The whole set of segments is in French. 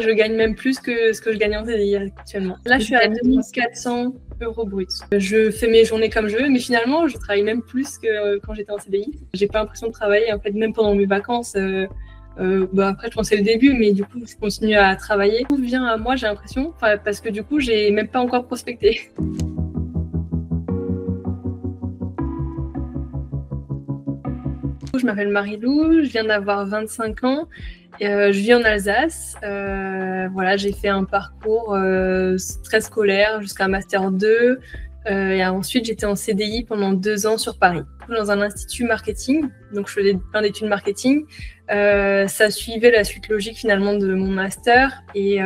Je gagne même plus que ce que je gagne en CDI actuellement. Là, je suis à 2400 € brut. Je fais mes journées comme je veux, mais finalement, je travaille même plus que quand j'étais en CDI. J'ai pas l'impression de travailler, en fait, même pendant mes vacances. Après, je pensais le début, mais du coup, je continue à travailler. Tout vient à moi, j'ai l'impression, parce que du coup, j'ai même pas encore prospecté. Je m'appelle Marie-Lou, je viens d'avoir 25 ans. Je vis en Alsace. Voilà, j'ai fait un parcours très scolaire jusqu'à Master 2. Et ensuite, j'étais en CDI pendant 2 ans sur Paris, dans un institut marketing. Donc, je faisais plein d'études marketing. Ça suivait la suite logique finalement de mon master. Et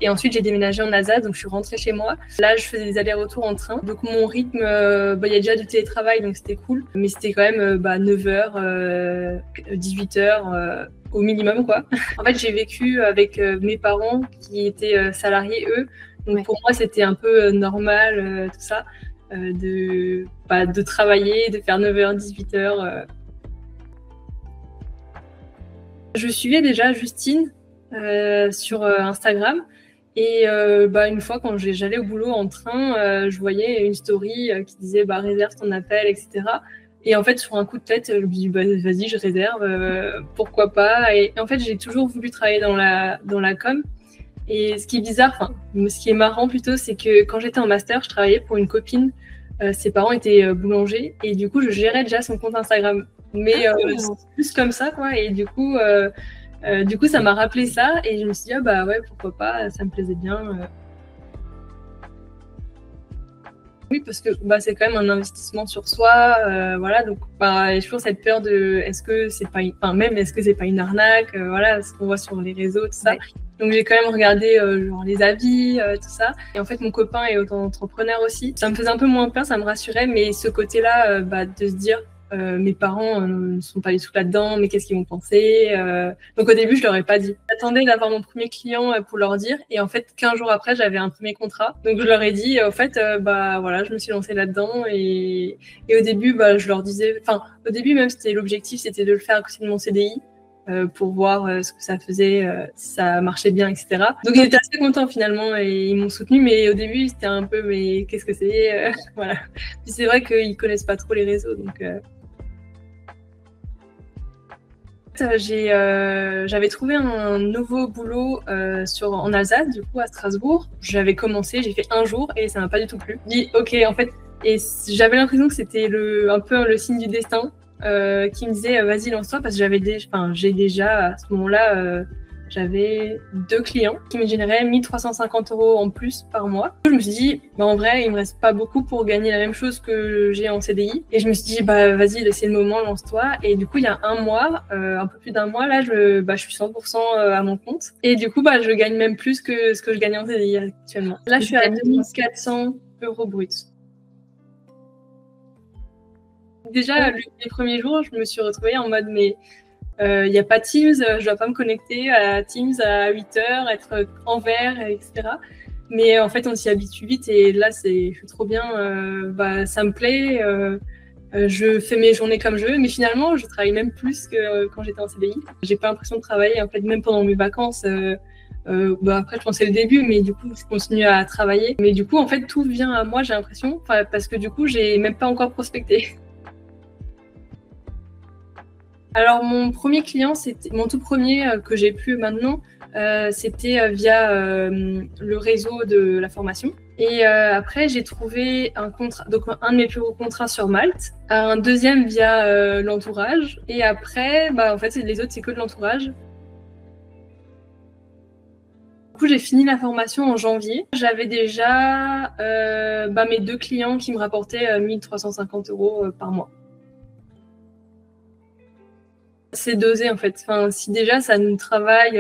ensuite, j'ai déménagé en Alsace, donc je suis rentrée chez moi. Là, je faisais des allers-retours en train. Donc, mon rythme, il y a déjà du télétravail, donc c'était cool. Mais c'était quand même 9h, 18h au minimum, quoi. En fait, j'ai vécu avec mes parents qui étaient salariés, eux. Donc pour moi, c'était un peu normal, tout ça, de travailler, de faire 9h, 18h. Je suivais déjà Justine sur Instagram. Et une fois, quand j'allais au boulot en train, je voyais une story qui disait réserve ton appel, etc. Et en fait, sur un coup de tête, je me dis vas-y, je réserve, pourquoi pas. Et en fait, j'ai toujours voulu travailler dans la com. Et ce qui est bizarre, ce qui est marrant plutôt, c'est que quand j'étais en master, je travaillais pour une copine. Ses parents étaient boulangers et du coup, je gérais déjà son compte Instagram. Mais plus comme ça, quoi. Et du coup, ça m'a rappelé ça et je me suis dit ouais, pourquoi pas, ça me plaisait bien. Oui, parce que c'est quand même un investissement sur soi, voilà. Donc, il y a toujours cette peur de est-ce que c'est pas une arnaque, voilà, ce qu'on voit sur les réseaux, tout ça. Ouais. Donc, j'ai quand même regardé genre les avis, tout ça. Et en fait, mon copain est auto-entrepreneur aussi. Ça me faisait un peu moins peur, ça me rassurait, mais ce côté-là, de se dire mes parents ne sont pas du tout là-dedans, mais qu'est-ce qu'ils vont penser, donc au début je leur ai pas dit. J'attendais d'avoir mon premier client pour leur dire, et en fait 15 jours après j'avais un premier contrat, donc je leur ai dit au fait voilà, je me suis lancée là-dedans, et au début je leur disais, au début même c'était l'objectif, c'était de le faire à côté de mon CDI pour voir ce que ça faisait, si ça marchait bien, etc. Donc ils étaient assez contents finalement et ils m'ont soutenu, mais au début c'était un peu mais qu'est-ce que c'est, voilà. Puis c'est vrai qu'ils connaissent pas trop les réseaux, donc j'avais trouvé un nouveau boulot en Alsace, du coup à Strasbourg. J'avais commencé, j'ai fait 1 jour et ça m'a pas du tout plu. J'ai dit ok, en fait, et j'avais l'impression que c'était un peu le signe du destin qui me disait vas-y, lance-toi, parce que j'ai déjà à ce moment-là j'avais 2 clients qui me généraient 1350 € en plus par mois. Je me suis dit, en vrai, il me reste pas beaucoup pour gagner la même chose que j'ai en CDI. Et je me suis dit, vas-y, c'est le moment, lance-toi. Et du coup, il y a 1 mois, un peu plus d'1 mois, là, je suis 100% à mon compte. Et du coup, je gagne même plus que ce que je gagne en CDI actuellement. Là, je suis à 2400 € brut. Déjà, les premiers jours, je me suis retrouvée en mode, mais il n'y a pas Teams, je dois pas me connecter à Teams à 8h, être en vert, etc. Mais en fait, on s'y habitue vite et là, c'est trop bien. Ça me plaît. Je fais mes journées comme je veux, mais finalement, je travaille même plus que quand j'étais en CDI. J'ai pas l'impression de travailler, en fait, même pendant mes vacances. Après, je pensais le début, mais du coup, je continue à travailler. Mais du coup, en fait, tout vient à moi, j'ai l'impression, parce que du coup, j'ai même pas encore prospecté. Alors, mon premier client, c'était mon tout premier que j'ai pu maintenant, c'était via le réseau de la formation. Et après, j'ai trouvé un contrat, donc un de mes plus gros contrats sur Malte, un deuxième via l'entourage. Et après, en fait, les autres, c'est que de l'entourage. Du coup, j'ai fini la formation en janvier. J'avais déjà mes 2 clients qui me rapportaient 1350 € par mois. C'est dosé en fait. Si déjà ça nous travaille,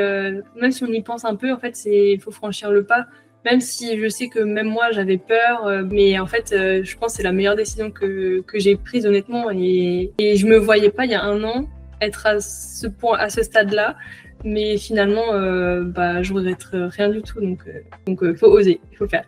même si on y pense un peu, en fait, il faut franchir le pas. Même si je sais que même moi j'avais peur, mais en fait, je pense que c'est la meilleure décision que j'ai prise honnêtement. Et je me voyais pas il y a 1 an être à ce stade-là. Mais finalement, je regrette rien du tout. Donc, faut oser, il faut faire.